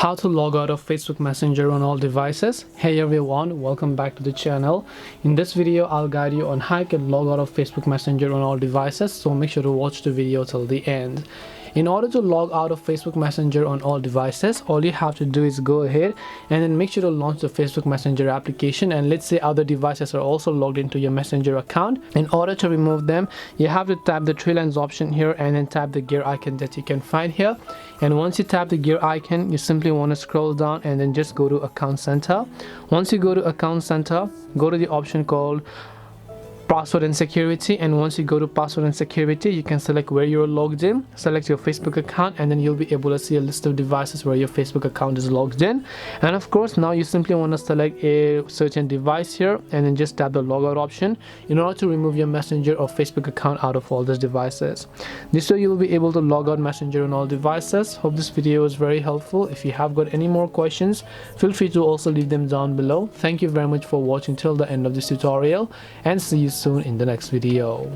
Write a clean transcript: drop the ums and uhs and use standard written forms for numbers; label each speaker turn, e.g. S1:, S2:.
S1: How to log out of Facebook Messenger on all devices. Hey everyone, welcome back to the channel. In this video I'll guide you on how you can log out of Facebook Messenger on all devices, so make sure to watch the video till the end. In order to log out of Facebook Messenger on all devices, all you have to do is go ahead and then make sure to launch the Facebook Messenger application, and let's say other devices are also logged into your Messenger account. In order to remove them, you have to tap the three lines option here and then tap the gear icon that you can find here. And once you tap the gear icon, you simply want to scroll down and then just go to Account Center. Once you go to Account Center, go to the option called Password and Security, and once you go to Password and Security, you can select where you're logged in, select your Facebook account, and then you'll be able to see a list of devices where your Facebook account is logged in. And of course, now you simply want to select a certain device here and then just tap the logout option in order to remove your Messenger or Facebook account out of all these devices. This way you'll be able to log out Messenger on all devices. Hope this video was very helpful. If you have got any more questions, feel free to also leave them down below. Thank you very much for watching till the end of this tutorial, and see you soon in the next video.